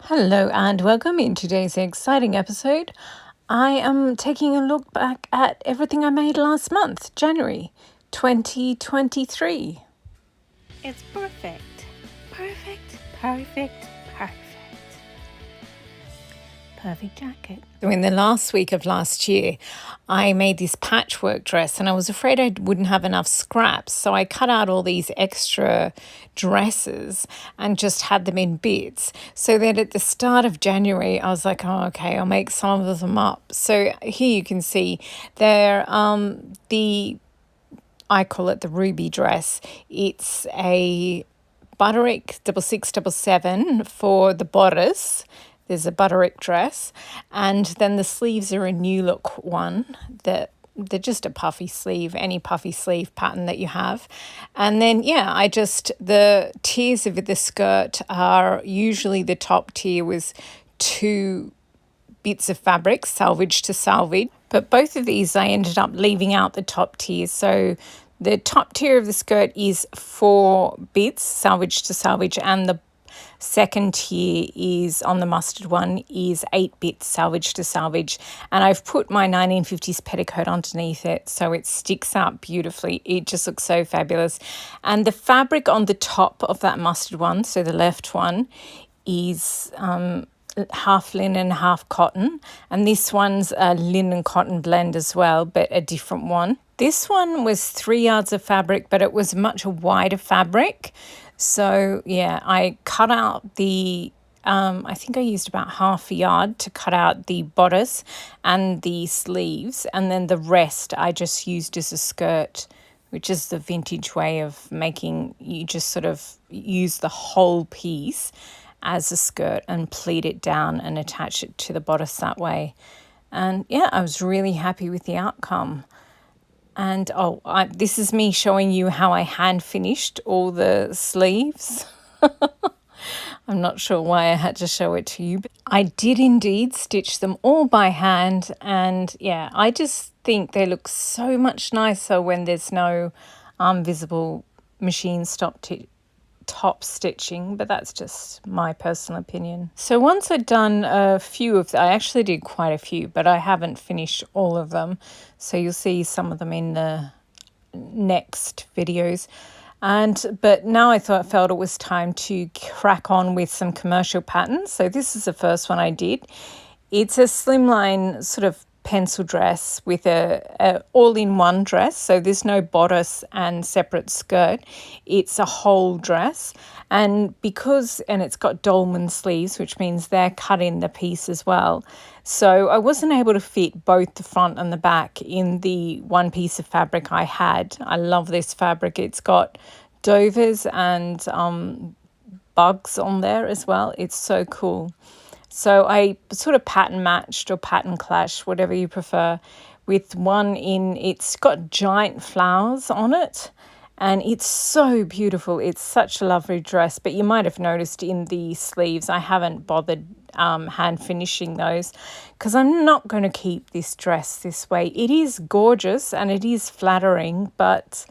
Hello and welcome. In today's exciting episode, I am taking a look back at everything I made last month, January 2023. It's perfect. Perfect, perfect, perfect. Perfect jacket. So in the last week of last year, I made this patchwork dress and I was afraid I wouldn't have enough scraps. So I cut out all these extra dresses and just had them in bits. So that at the start of January, I was like, oh, okay, I'll make some of them up. So here you can see they're I call it the ruby dress. It's a Butterick 6677 for the bodice. There's a Butterick dress. And then the sleeves are a new look one that they're just a puffy sleeve, any puffy sleeve pattern that you have. And then, the tiers of the skirt are usually the top tier was 2 bits of fabric, salvage to salvage. But both of these I ended up leaving out the top tier. So the top tier of the skirt is 4 bits, salvage to salvage, and the second tier is on the mustard one is 8 bits salvage to salvage, and I've put my 1950s petticoat underneath it so it sticks out beautifully. It just looks so fabulous. And the fabric on the top of that mustard one, so the left one, is half linen, half cotton, and this one's a linen cotton blend as well, but a different one. This one was 3 yards of fabric, but it was much wider fabric. So yeah, I cut out the I think I used about half a yard to cut out the bodice and the sleeves, and then the rest I just used as a skirt, which is the vintage way of making. You just sort of use the whole piece as a skirt and pleat it down and attach it to the bodice that way. And yeah, I was really happy with the outcome. And this is me showing you how I hand finished all the sleeves. I'm not sure why I had to show it to you, but I did indeed stitch them all by hand. And yeah, I just think they look so much nicer when there's no visible machine top stitching, but that's just my personal opinion. So once I'd done a few I actually did quite a few, but I haven't finished all of them. So you'll see some of them in the next videos. But now I felt it was time to crack on with some commercial patterns. So this is the first one I did. It's a slimline sort of pencil dress with a all-in-one dress, so there's no bodice and separate skirt. It's a whole dress, and it's got dolman sleeves, which means they're cut in the piece as well. So I wasn't able to fit both the front and the back in the one piece of fabric I had. I love this fabric. It's got dovers and bugs on there as well. It's so cool. So I sort of pattern matched or pattern clashed, whatever you prefer, with one it's got giant flowers on it, and it's so beautiful. It's such a lovely dress, but you might have noticed in the sleeves, I haven't bothered hand finishing those because I'm not going to keep this dress this way. It is gorgeous and it is flattering, but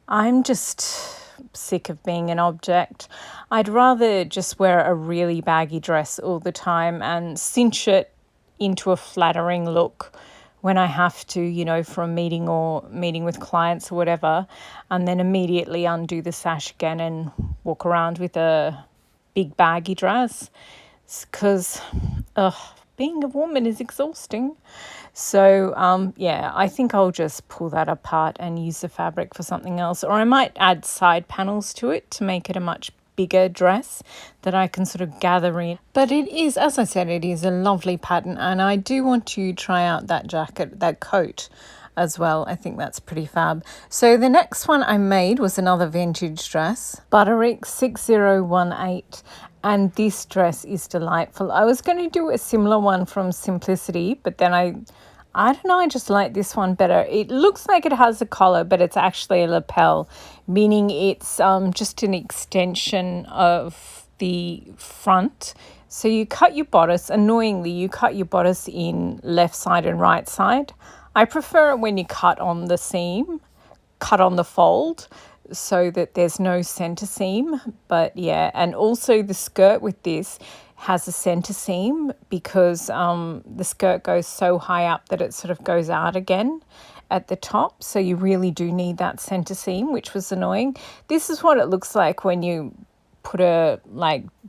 I'm just sick of being an object. I'd rather just wear a really baggy dress all the time and cinch it into a flattering look when I have to, for a meeting or meeting with clients or whatever, and then immediately undo the sash again and walk around with a big baggy dress, because being a woman is exhausting. So, I think I'll just pull that apart and use the fabric for something else. Or I might add side panels to it to make it a much bigger dress that I can sort of gather in. But it is, as I said, it is a lovely pattern. And I do want to try out that coat as well. I think that's pretty fab. So the next one I made was another vintage dress, Butterick 6018. And this dress is delightful. I was going to do a similar one from Simplicity, but then I don't know, I just like this one better. It looks like it has a collar, but it's actually a lapel, meaning it's just an extension of the front. So you cut your bodice, annoyingly, you cut your bodice in left side and right side. I prefer it when you cut on the seam, cut on the fold, so that there's no center seam. But yeah, and also the skirt with this has a center seam because the skirt goes so high up that it sort of goes out again at the top. So you really do need that center seam, which was annoying. This is what it looks like when you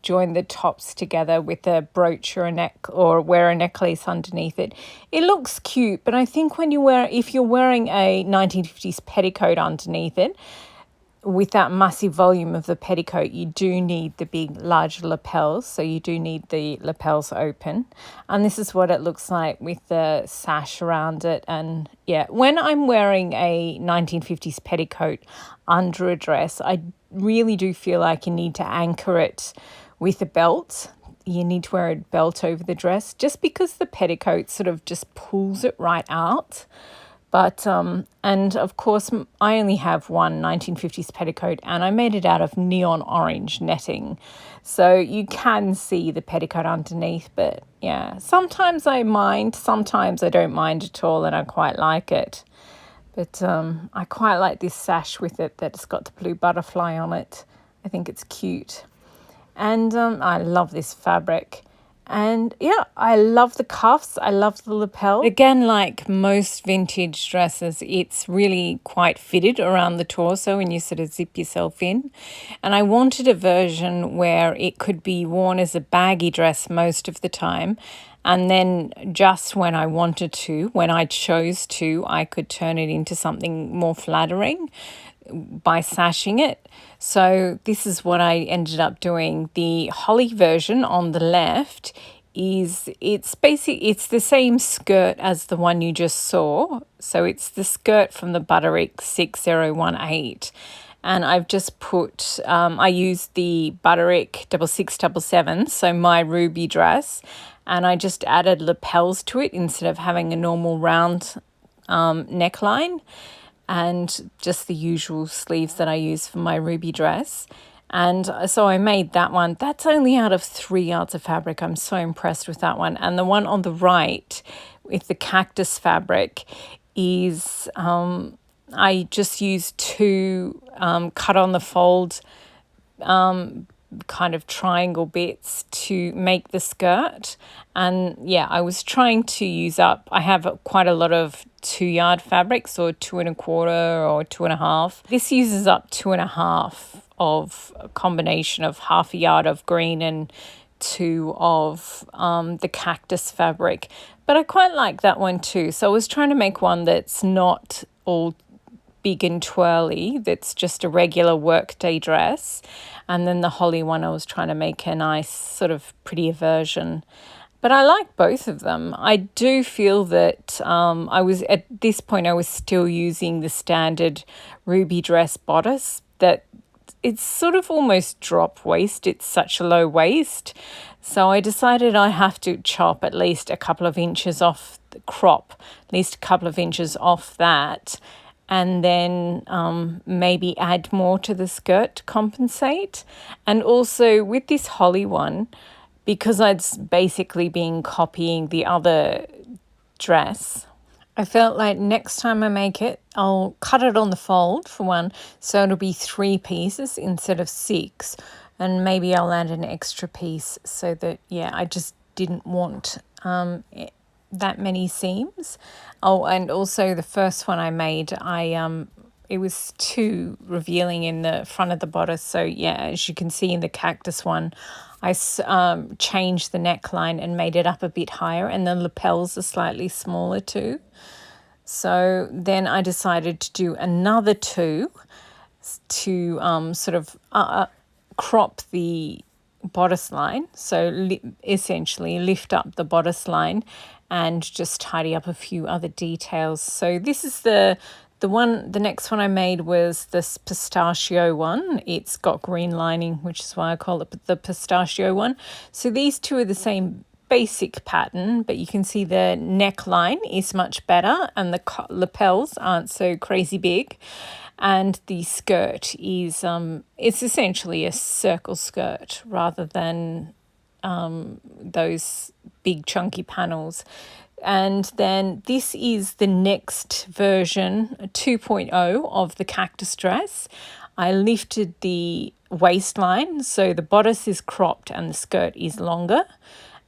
join the tops together with a brooch or a neck or wear a necklace underneath it. It looks cute, but I think if you're wearing a 1950s petticoat underneath it, with that massive volume of the petticoat, you do need the big, large lapels. So you do need the lapels open. And this is what it looks like with the sash around it. And yeah, when I'm wearing a 1950s petticoat under a dress, I really do feel like you need to anchor it with a belt. You need to wear a belt over the dress just because the petticoat sort of just pulls it right out. But, and of course, I only have one 1950s petticoat and I made it out of neon orange netting. So you can see the petticoat underneath, but yeah, sometimes I mind, sometimes I don't mind at all and I quite like it. But I quite like this sash with it that's got the blue butterfly on it. I think it's cute. And I love this fabric. And yeah, I love the cuffs. I love the lapel. Again, like most vintage dresses, it's really quite fitted around the torso when you sort of zip yourself in. And I wanted a version where it could be worn as a baggy dress most of the time. And then just when I wanted to, when I chose to, I could turn it into something more flattering by sashing it. So this is what I ended up doing. The Holly version on the left it's the same skirt as the one you just saw. So it's the skirt from the Butterick 6018. And I've just put, I used the Butterick 6677, so my ruby dress, and I just added lapels to it instead of having a normal round neckline, and just the usual sleeves that I use for my ruby dress. And so I made that one. That's only out of 3 yards of fabric. I'm so impressed with that one. And the one on the right with the cactus fabric is, I just used 2 cut on the fold kind of triangle bits to make the skirt. And yeah, I was trying to use up, I have quite a lot of 2-yard fabrics, or 2 1/4 or 2 1/2. This uses up 2 1/2 of a combination of 1/2 yard of green and 2 of the cactus fabric. But I quite like that one too. So I was trying to make one that's not all big and twirly, that's just a regular workday dress. And then the Holly one, I was trying to make a nice sort of prettier version. But I like both of them. I do feel that I was still using the standard ruby dress bodice, that it's sort of almost drop waist. It's such a low waist. So I decided I have to chop at least a couple of inches off the crop, at least a couple of inches off that, and then maybe add more to the skirt to compensate. And also with this Holly one, because I'd basically been copying the other dress, I felt like next time I make it, I'll cut it on the fold for one, so it'll be 3 pieces instead of 6. And maybe I'll add an extra piece so that, yeah, I just didn't want that many seams. Oh, and also the first one I made, it was too revealing in the front of the bodice. So yeah, as you can see in the cactus one, I changed the neckline and made it up a bit higher, and the lapels are slightly smaller too. So then I decided to do another 2 to sort of crop the bodice line. So essentially lift up the bodice line and just tidy up a few other details. So this is the next one I made was this pistachio one. It's got green lining, which is why I call it the pistachio one. So these 2 are the same basic pattern, but you can see the neckline is much better and the lapels aren't so crazy big. And the skirt is, it's essentially a circle skirt rather than those big chunky panels. And then this is the next version, 2.0 of the cactus dress. I lifted the waistline. So the bodice is cropped and the skirt is longer.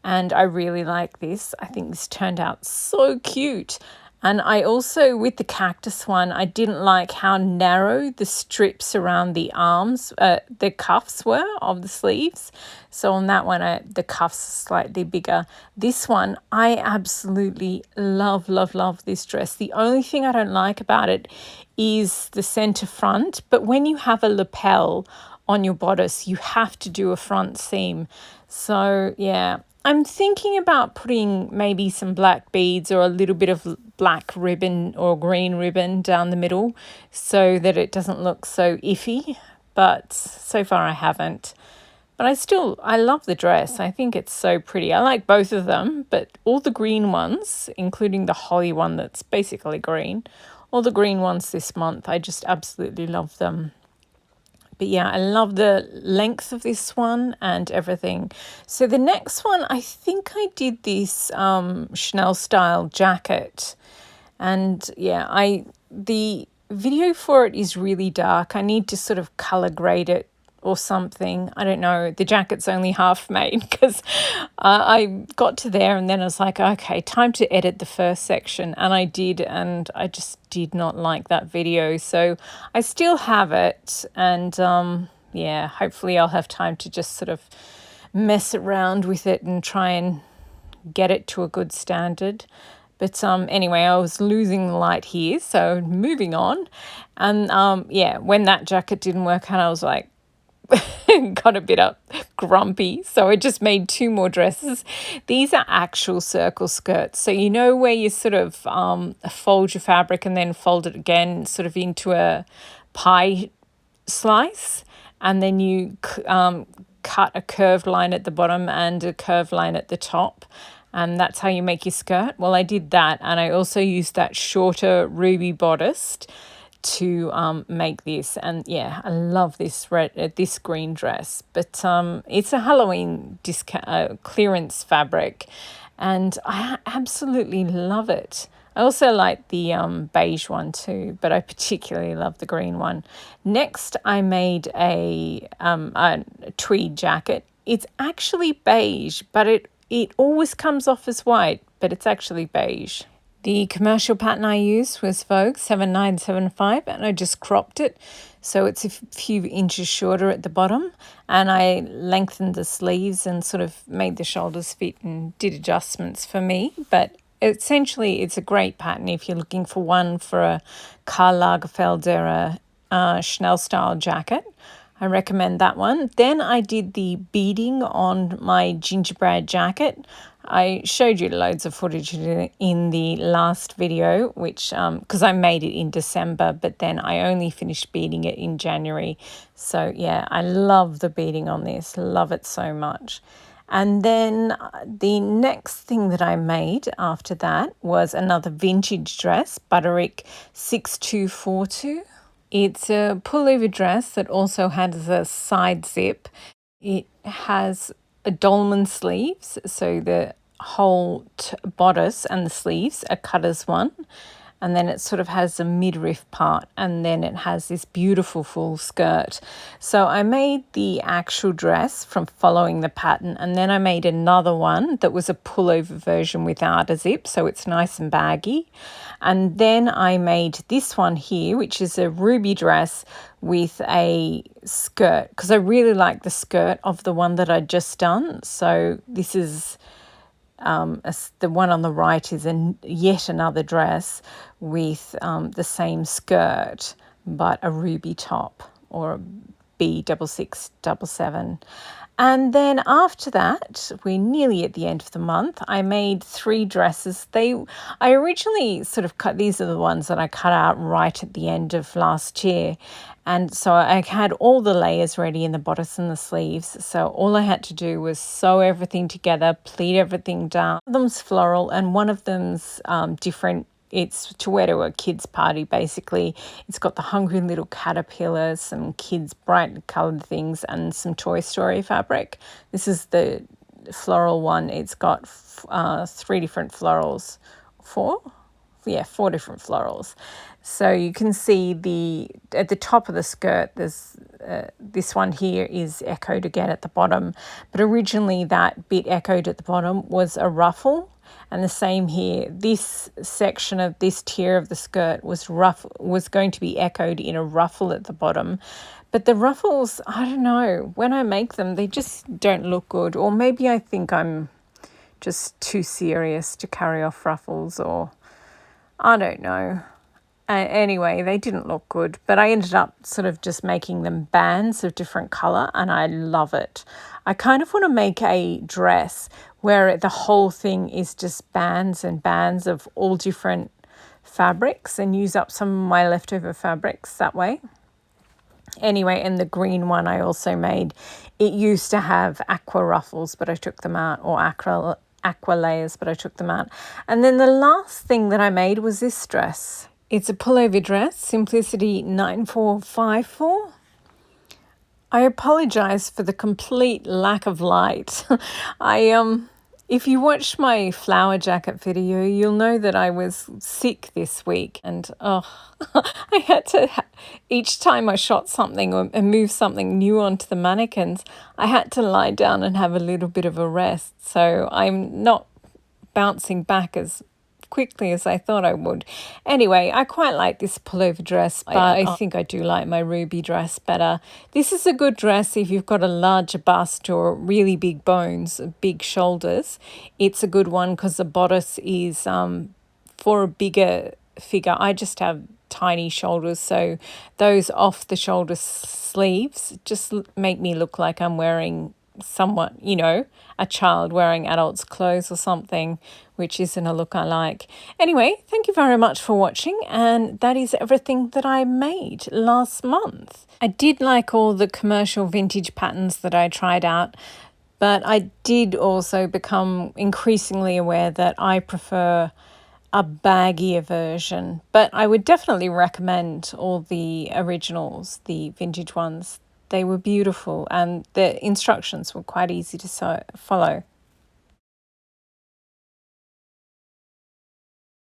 And I really like this. I think this turned out so cute. And I also, with the cactus one, I didn't like how narrow the strips around the arms, the cuffs were of the sleeves. So on that one, the cuffs are slightly bigger. This one, I absolutely love, love, love this dress. The only thing I don't like about it is the center front. But when you have a lapel on your bodice, you have to do a front seam. So yeah, I'm thinking about putting maybe some black beads or a little bit of black ribbon or green ribbon down the middle so that it doesn't look so iffy. But so far I haven't. But I love the dress. I think it's so pretty. I like both of them, but all the green ones, including the holly one that's basically green, all the green ones this month, I just absolutely love them. But yeah, I love the length of this one and everything. So the next one, I think I did this Chanel style jacket. And yeah, the video for it is really dark. I need to sort of color grade it or something. I don't know. The jacket's only half made because I got to there and then I was like, okay, time to edit the first section. And I did, and I just did not like that video. So I still have it. And yeah, hopefully I'll have time to just sort of mess around with it and try and get it to a good standard. But anyway, I was losing the light here, so moving on. And yeah, when that jacket didn't work out, I was like, got a bit grumpy. So I just made two more dresses. These are actual circle skirts. So you know where you sort of fold your fabric and then fold it again sort of into a pie slice. And then you cut a curved line at the bottom and a curved line at the top. And that's how you make your skirt. Well, I did that. And I also used that shorter ruby bodice to make this. And yeah, I love this this green dress. But it's a Halloween clearance fabric. And I absolutely love it. I also like the beige one too, but I particularly love the green one. Next, I made a tweed jacket. It's actually beige, but it always comes off as white, but it's actually beige. The commercial pattern I used was Vogue 7975, and I just cropped it so it's a few inches shorter at the bottom, and I lengthened the sleeves and sort of made the shoulders fit and did adjustments for me. But essentially it's a great pattern if you're looking for one for a Karl Lagerfeld era Chanel style jacket. I recommend that one. Then I did the beading on my gingerbread jacket. I showed you loads of footage in the last video, which because I made it in December, but then I only finished beading it in January. So yeah, I love the beading on this. Love it so much. And then the next thing that I made after that was another vintage dress, Butterick 6242. It's a pullover dress that also has a side zip. It has a dolman sleeves, so the whole bodice and the sleeves are cut as one. And then it sort of has a midriff part, and then it has this beautiful full skirt. So I made the actual dress from following the pattern, and then I made another one that was a pullover version without a zip, so it's nice and baggy. And then I made this one here, which is a ruby dress with a skirt, because I really like the skirt of the one that I'd just done. So this is the one on the right is yet another dress with the same skirt but a ruby top, or a B6677. And then after that, we're nearly at the end of the month, I made 3 dresses. I originally sort of these are the ones that I cut out right at the end of last year. And so I had all the layers ready in the bodice and the sleeves. So all I had to do was sew everything together, pleat everything down. One of them's floral and one of them's different. It's to wear to a kid's party, basically. It's got the hungry little caterpillars, some kids' bright coloured things, and some Toy Story fabric. This is the floral one. It's got 3 different florals. 4? 4 different florals. So you can see at the top of the skirt, there's this one here is echoed again at the bottom, but originally that bit echoed at the bottom was a ruffle. And the same here, this section of this tier of the skirt was going to be echoed in a ruffle at the bottom. But the ruffles, I don't know, when I make them, they just don't look good. Or maybe I think I'm just too serious to carry off ruffles, or I don't know. Anyway, they didn't look good, but I ended up sort of just making them bands of different colour, and I love it. I kind of want to make a dress where the whole thing is just bands and bands of all different fabrics, and use up some of my leftover fabrics that way. Anyway, and the green one I also made, it used to have aqua ruffles, but I took them out, or aqua layers, but I took them out. And then the last thing that I made was this dress. It's a pullover dress, Simplicity 9454. I apologise for the complete lack of light. If you watched my flower jacket video, you'll know that I was sick this week, and I had to, each time I shot something or moved something new onto the mannequins, I had to lie down and have a little bit of a rest. So I'm not bouncing back as quickly as I thought I would. Anyway, I quite like this pullover dress, but I think I do like my ruby dress better. This is a good dress if you've got a larger bust or really big bones, big shoulders. It's a good one because the bodice is for a bigger figure. I just have tiny shoulders, so those off the shoulder sleeves just make me look like I'm wearing somewhat, a child wearing adult's clothes or something, which isn't a look I like. Anyway, thank you very much for watching, and that is everything that I made last month. I did like all the commercial vintage patterns that I tried out, but I did also become increasingly aware that I prefer a baggier version. But I would definitely recommend all the originals, the vintage ones. They were beautiful, and the instructions were quite easy to follow.